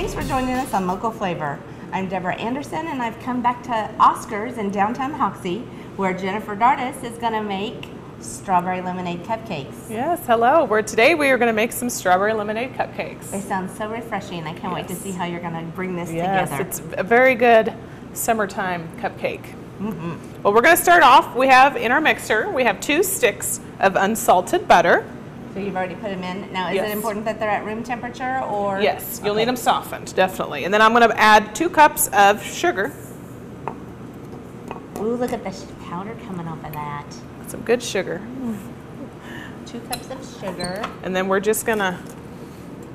Thanks for joining us on Local Flavor. I'm Deborah Anderson, and I've come back to Oscar's in downtown Hoxie, where Jennifer Dardis is going to make strawberry lemonade cupcakes. Yes, hello. Today we are going to make some strawberry lemonade cupcakes. They sound so refreshing. I can't wait to see how you're going to bring this together. together. It's a very good summertime cupcake. Well, we're going to start off. We have in our mixer, we have 2 sticks of unsalted butter. So you've already put them in. Now, is it important that they're at room temperature, or? Yes, you'll need them softened, definitely. And then I'm going to add 2 cups of sugar. Ooh, look at the powder coming off of that. Some good sugar. 2 cups of sugar. And then we're just going to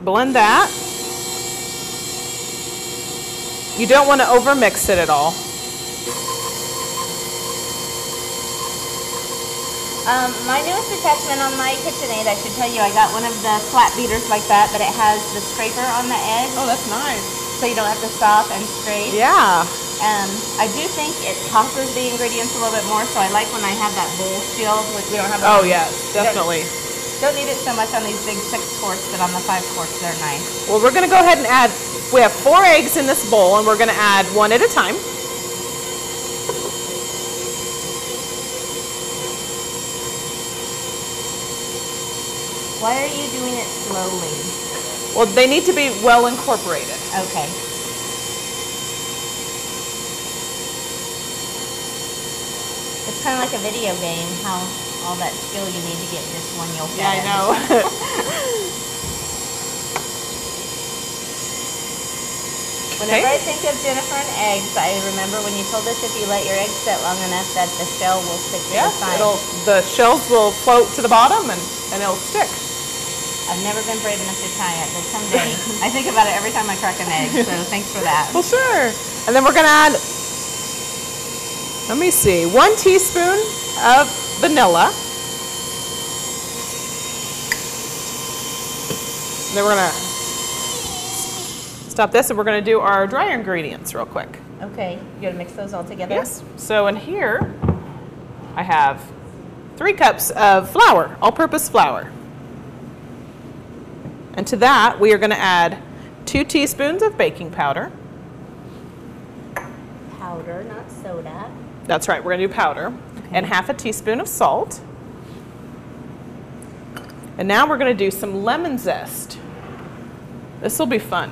blend that. You don't want to overmix it at all. My newest attachment on my KitchenAid, I should tell you, I got one of the flat beaters like that, but it has the scraper on the edge. Oh, that's nice. So you don't have to stop and scrape. Yeah. I do think it tosses the ingredients a little bit more, so I like when I have that bowl shield, which we don't have. Oh, yes, definitely. Don't need it so much on these big 6-quarts, but on the 5-quarts, they're nice. Well, we're going to go ahead and add, we have 4 eggs in this bowl, and we're going to add 1 at a time. Why are you doing it slowly? Well, they need to be well incorporated. Okay. It's kind of like a video game, how all that skill you need to get just one you'll get. Yeah, I know. Whenever I think of Jennifer and eggs, I remember when you told us if you let your eggs sit long enough that the shell will stick to the side. The shells will float to the bottom and it'll stick. I've never been brave enough to try it, but someday. I think about it every time I crack an egg, so thanks for that. Well, sure. And then we're going to add, let me see, 1 teaspoon of vanilla. And then we're going to stop this, and we're going to do our dry ingredients real quick. Okay, you got to mix those all together? Yes. So in here, I have 3 cups of flour, all-purpose flour. And to that, we are going to add 2 teaspoons of baking powder. Powder, not soda. That's right, we're going to do powder. Okay. And ½ a teaspoon of salt. And now we're going to do some lemon zest. This will be fun.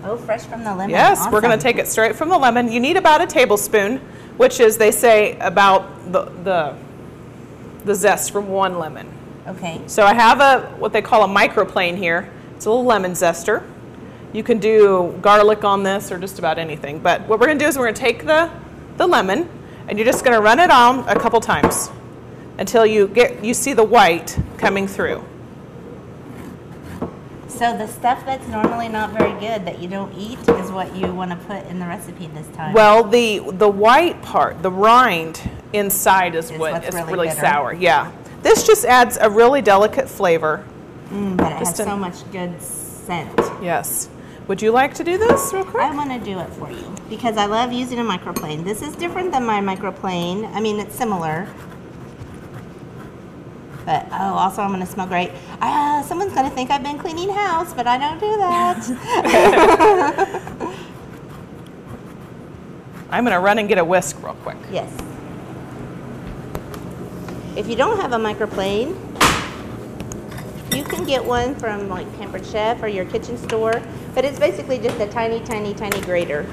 Oh, fresh from the lemon. Yes, awesome. We're going to take it straight from the lemon. You need about a tablespoon, which is, they say, about the zest from 1 lemon. Okay. So I have what they call a microplane here. It's a little lemon zester. You can do garlic on this or just about anything. But what we're going to do is we're going to take the lemon, and you're just going to run it on a couple times until you see the white coming through. So the stuff that's normally not very good that you don't eat is what you want to put in the recipe this time? Well, the white part, the rind inside is what is really sour. Yeah. This just adds a really delicate flavor. But it has so much good scent. Yes. Would you like to do this real quick? I want to do it for you because I love using a microplane. This is different than my microplane. I mean, it's similar. But, oh, also I'm going to smell great. Someone's going to think I've been cleaning house, but I don't do that. I'm going to run and get a whisk real quick. Yes. If you don't have a microplane, you can get one from like Pampered Chef or your kitchen store, but it's basically just a tiny, tiny, tiny grater.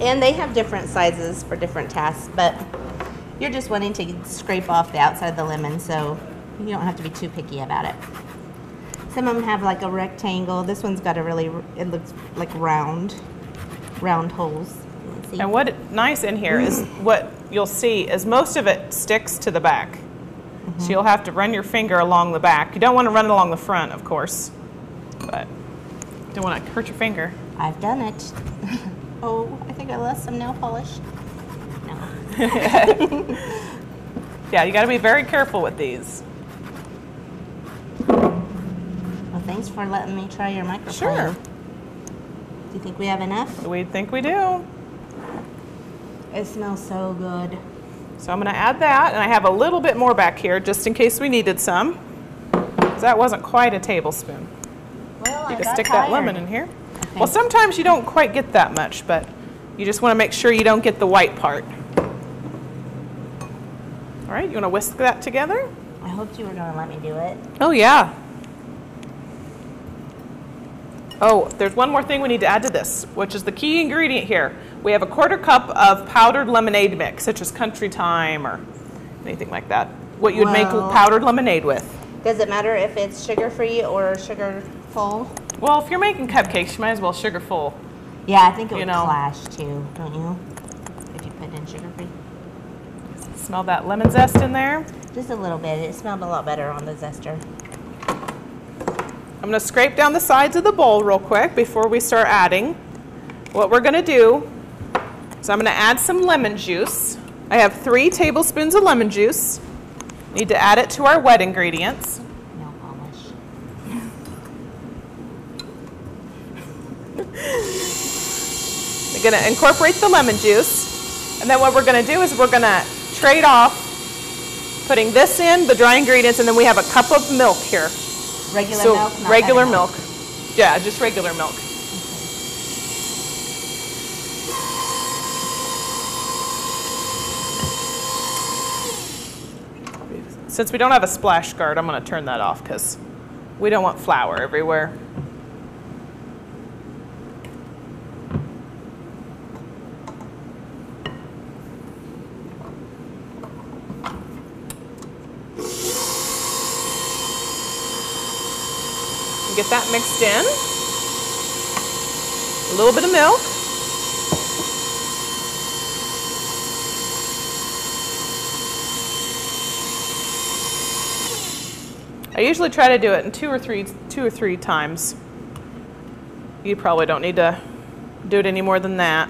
And they have different sizes for different tasks, but you're just wanting to scrape off the outside of the lemon, so you don't have to be too picky about it. Some of them have like a rectangle. This one's got a really, it looks like round holes. And what's nice in here is what you'll see is most of it sticks to the back. So you'll have to run your finger along the back. You don't want to run it along the front, of course, but you don't want to hurt your finger. I've done it. Oh, I think I lost some nail polish. No. Yeah, you got to be very careful with these. Well, thanks for letting me try your microphone. Sure. Do you think we have enough? We think we do. It smells so good. So I'm going to add that, and I have a little bit more back here just in case we needed some. That wasn't quite a tablespoon. Well, you can got stick that tired. lemon in here. Well, sometimes you don't quite get that much, but you just want to make sure you don't get the white part. All right, you want to whisk that together? I hoped you were going to let me do it. Oh, yeah. Oh, there's one more thing we need to add to this, which is the key ingredient here. We have a 1/4 cup of powdered lemonade mix, such as Country Time or anything like that. What you'd make powdered lemonade with. Does it matter if it's sugar-free or sugar-full? Well, if you're making cupcakes, you might as well sugar-full. Yeah, I think it would clash too, don't you? If you put in sugar-free. Smell that lemon zest in there? Just a little bit. It smelled a lot better on the zester. I'm going to scrape down the sides of the bowl real quick before we start adding. What we're going to do is I'm going to add some lemon juice. I have 3 tablespoons of lemon juice. Need to add it to our wet ingredients. Nail polish. We're going to incorporate the lemon juice. And then what we're going to do is we're going to trade off putting this in, the dry ingredients, and then we have a cup of milk here. Regular So milk? Not regular buttermilk. milk. Yeah, just regular milk. Since we don't have a splash guard, I'm going to turn that off because we don't want flour everywhere. Get that mixed in. A little bit of milk. I usually try to do it in two or three times. You probably don't need to do it any more than that.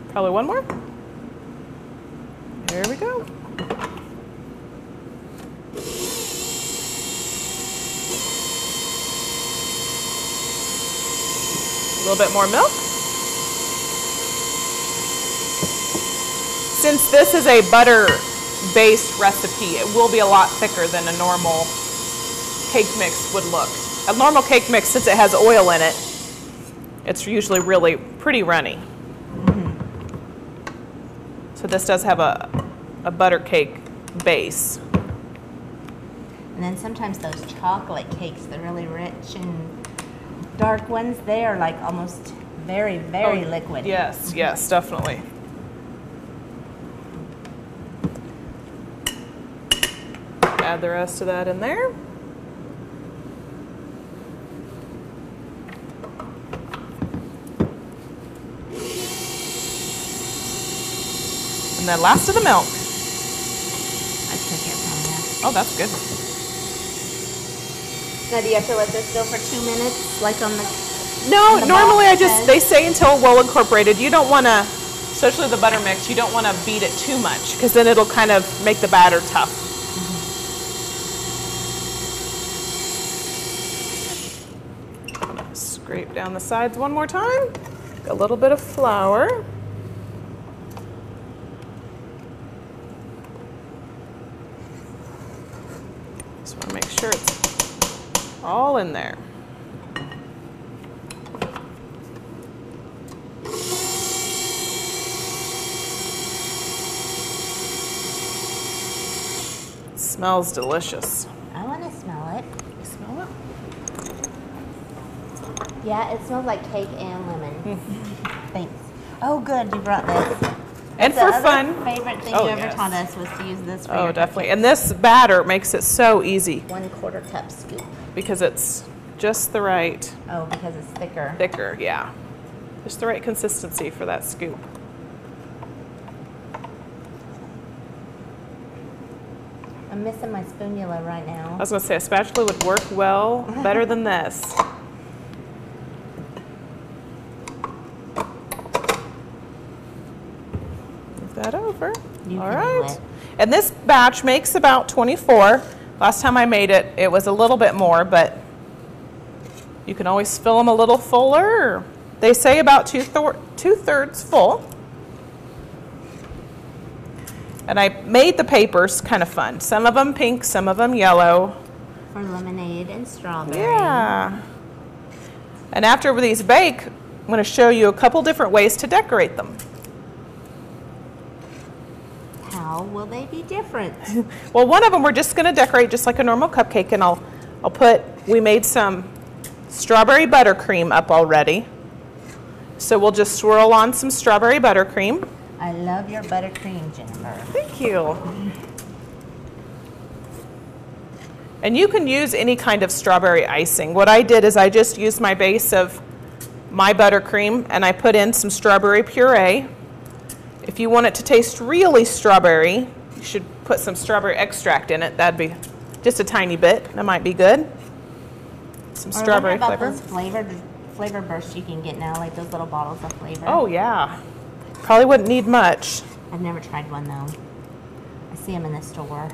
Probably one more. There we go. A little bit more milk. Since this is a butter-based recipe, it will be a lot thicker than a normal cake mix would look. A normal cake mix, since it has oil in it, it's usually really pretty runny. So this does have a butter cake base. And then sometimes those chocolate cakes, the really rich and dark ones, they are like almost very, very liquid. Yes, yes, definitely. Add the rest of that in there. And then last of the milk. I took it from you. Oh, that's good. Now, do you have to let this go for 2 minutes, like on the? No, the normally box they say until well incorporated. You don't want to, especially the butter mix, you don't want to beat it too much because then it'll kind of make the batter tough. Scrape down the sides one more time. A little bit of flour. Just want to make sure it's all in there. It smells delicious. I want to smell it. You smell it? Yeah, it smells like cake and lemon. Thanks. Oh, good, you brought this. And That's for the fun. other favorite thing Oh, you ever yes. taught us was to use this for Oh, your definitely. cupcakes. And this batter makes it so easy 1/4 cup scoop. because it's just the right Oh, because it's thicker. thicker, yeah. Just the right consistency for that scoop. I'm missing my spoonula right I now. was going to say a spatula would work well, better than this. Move that over. You All can do right. it. And this batch makes about 24. Last time I made it, it was a little bit more, but you can always fill them a little fuller. They say about two-thirds full. And I made the papers kind of fun. Some of them pink, some of them yellow. For lemonade and strawberry. Yeah. And after these bake, I'm going to show you a couple different ways to decorate them. How will they be different? Well, one of them we're just going to decorate just like a normal cupcake, and I'll put, we made some strawberry buttercream up already. So we'll just swirl on some strawberry buttercream. I love your buttercream, Jennifer. Thank you. And you can use any kind of strawberry icing. What I did is I just used my base of my buttercream and I put in some strawberry puree. If you want it to taste really strawberry, you should put some strawberry extract in it. That'd be just a tiny bit. That might be good. Some strawberry flavor. Those flavor bursts you can get now, like those little bottles of flavor. Oh yeah. Probably wouldn't need much. I've never tried one though. I see them in the store.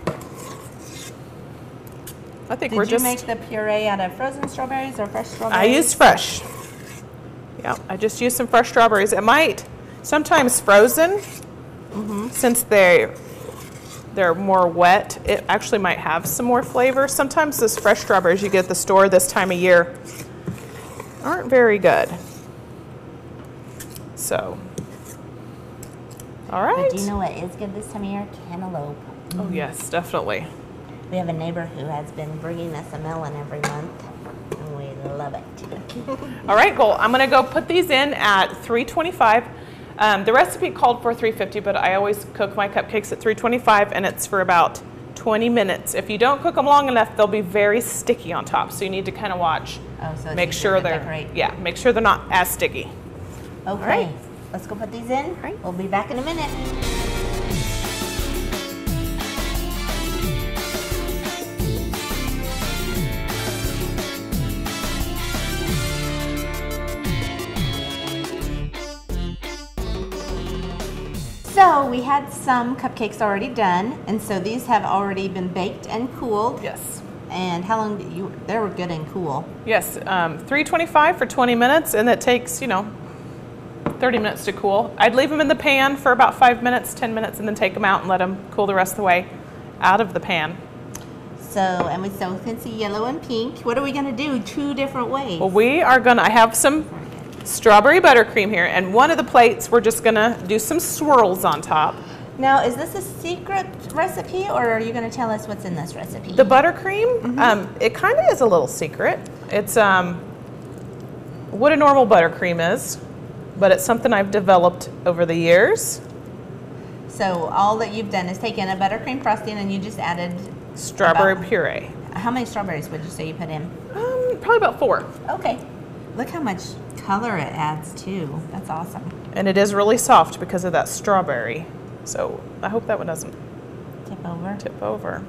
I think Did you make the puree out of frozen strawberries or fresh strawberries? I used fresh. Yeah, I just used some fresh strawberries. It might, sometimes frozen, since they're more wet, it actually might have some more flavor. Sometimes those fresh strawberries you get at the store this time of year aren't very good. So, all right. But do you know what is good this time of year? Cantaloupe. Oh yes, definitely. We have a neighbor who has been bringing us a melon every month, and we love it. All right, well, I'm going to go put these in at 325. The recipe called for 350, but I always cook my cupcakes at 325, and it's for about 20 minutes. If you don't cook them long enough, they'll be very sticky on top, so you need to kind of watch. Oh, so make sure make sure they're not as sticky. Okay, right. Let's go put these in. All right. We'll be back in a minute. So we had some cupcakes already done, and so these have already been baked and cooled. Yes. And how long did you, they were good and cool. Yes, 325 for 20 minutes, and it takes, 30 minutes to cool. I'd leave them in the pan for about 5 minutes, 10 minutes, and then take them out and let them cool the rest of the way out of the pan. So, and we still can see yellow and pink. What are we gonna do? 2 different ways. Well, I have some strawberry buttercream here, and one of the plates we're just gonna do some swirls on top. Now, is this a secret recipe, or are you gonna tell us what's in this recipe? The buttercream, it kind of is a little secret. It's what a normal buttercream is, but it's something I've developed over the years. So all that you've done is taken a buttercream frosting and you just added strawberry puree. How many strawberries would you say you put in? Probably about 4. Okay. Look how much color it adds too. That's awesome. And it is really soft because of that strawberry. So I hope that one doesn't tip over.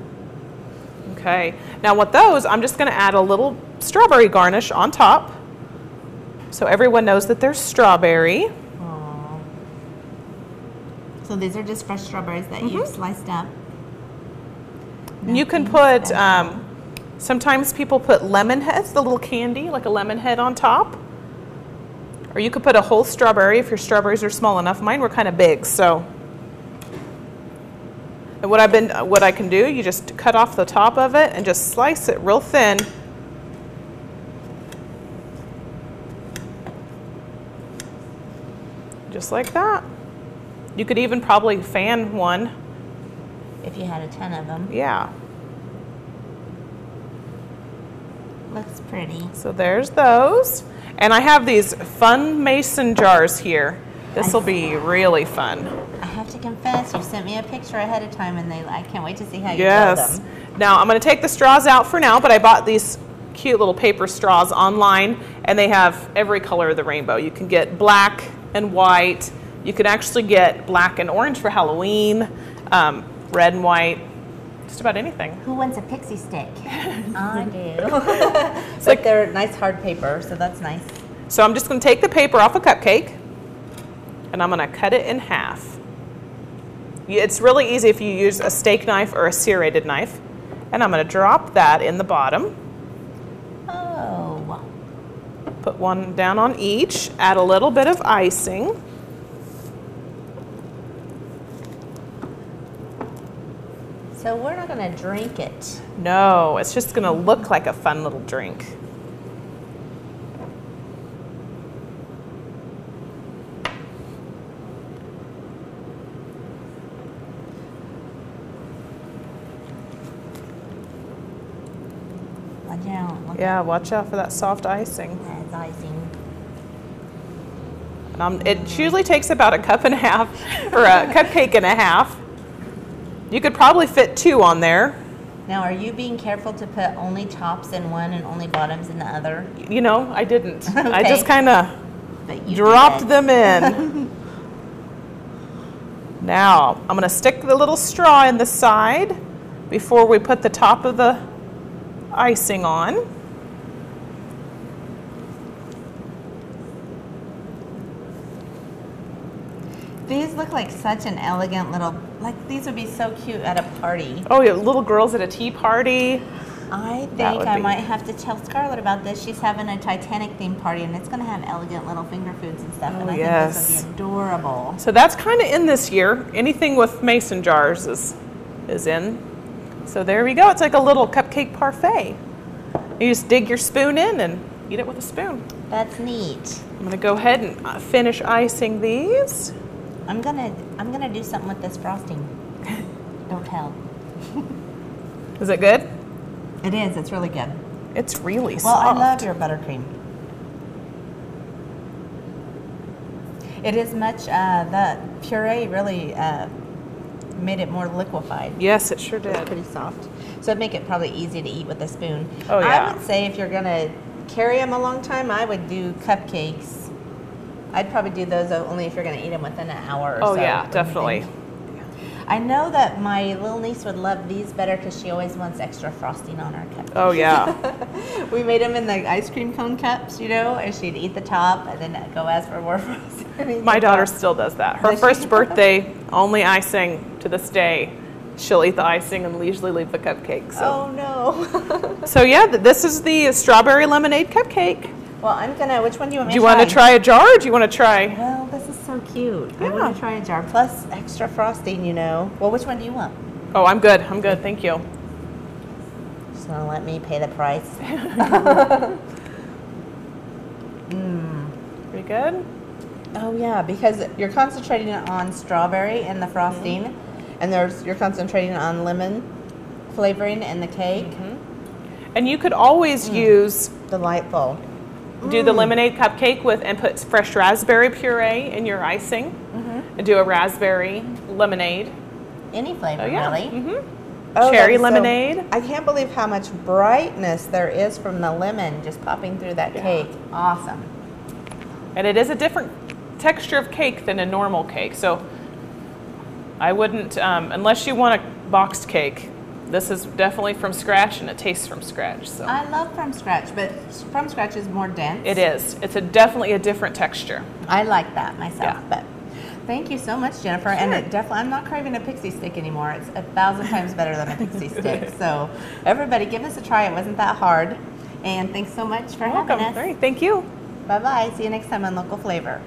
Okay. Now with those, I'm just going to add a little strawberry garnish on top, so everyone knows that there's strawberry. Aww. So these are just fresh strawberries that you've sliced up. You can put, sometimes people put lemon heads, the little candy, like a lemon head on top. Or you could put a whole strawberry if your strawberries are small enough. Mine were kind of big, so. And what I can do, you just cut off the top of it and just slice it real thin. Just like that. You could even probably fan one. If you had a ton of them. Yeah. Looks pretty. So there's those. And I have these fun mason jars here. This will be really fun. I have to confess, you sent me a picture ahead of time, and I can't wait to see how you build them. Now I'm going to take the straws out for now, but I bought these cute little paper straws online, and they have every color of the rainbow. You can get black and white. You can actually get black and orange for Halloween, red and white, just about anything. Who wants a pixie stick? I do. It's like they're nice hard paper, so that's nice. So I'm just going to take the paper off a cupcake, and I'm going to cut it in half. It's really easy if you use a steak knife or a serrated knife. And I'm going to drop that in the bottom. Oh. Put one down on each. Add a little bit of icing. So we're not going to drink it. No, it's just going to look like a fun little drink. Watch out. Look Yeah, watch out for that soft icing. at that icing. It usually takes about a cup and a half, or a cupcake and a half. You could probably fit 2 on there. Now, are you being careful to put only tops in one and only bottoms in the other? You know, I didn't. Okay. I just kind of But you dropped did. them in. Now, I'm going to stick the little straw in the side before we put the top of the icing on. These look like such an elegant little, like these would be so cute at a party. Oh, yeah, little girls at a tea party. I That think would I be- might have to tell Scarlett about this. She's having a Titanic themed party and it's going to have elegant little finger foods and stuff. Oh, And I yes. think this would be adorable. So that's kind of in this year. Anything with mason jars is in. So there we go. It's like a little cupcake parfait. You just dig your spoon in and eat it with a spoon. That's neat. I'm going to go ahead and finish icing these. I'm gonna do something with this frosting. Don't tell. Is it good? It is. It's really good. It's really Well, soft. I love your buttercream. It is much. The puree really made it more liquefied. Yes, it sure It's did. pretty soft, so it'd make it probably easy to eat with a spoon. Oh, yeah. I would say if you're gonna carry them a long time, I would do cupcakes. I'd probably do those only if you're gonna eat them within an hour or so. Oh yeah, What do you definitely. think? I know that my little niece would love these better because she always wants extra frosting on her cupcakes. Oh yeah. We made them in the ice cream cone cups, you know, and she'd eat the top and then go ask for more frosting. My daughter still does that. Her Does she? first birthday, only icing to this day. She'll eat the icing and usually leave the cupcake. So, Oh no. so yeah, this is the strawberry lemonade cupcake. Well, which one do you want me Do you to want to try a jar or do you want to try? Well, this is so cute. I Yeah. want to try a jar plus extra frosting, you know. Well, which one do you want? Oh, I'm good. I'm good. Thank you. Just want to let me pay the price. Pretty good? Oh yeah, because you're concentrating on strawberry in the frosting, and you're concentrating on lemon flavoring in the cake. And you could always use, Delightful. do the lemonade cupcake with and put fresh raspberry puree in your icing and do a raspberry lemonade. Any flavor, Oh, yeah. really. Oh, Cherry that's so- lemonade. I can't believe how much brightness there is from the lemon just popping through that cake. Awesome. And it is a different texture of cake than a normal cake. So I wouldn't, unless you want a boxed cake, this is definitely from scratch and it tastes from scratch. So I love from scratch, but from scratch is more dense. it is. It's definitely a different texture. I like that myself. Yeah. But thank you so much, Jennifer. And it definitely, I'm not craving a pixie stick anymore. It's 1,000 times better than a pixie stick. So everybody, give this a try. It wasn't that hard. And thanks so much for having Welcome. us. All right, thank you. Bye bye. See you next time on Local Flavor.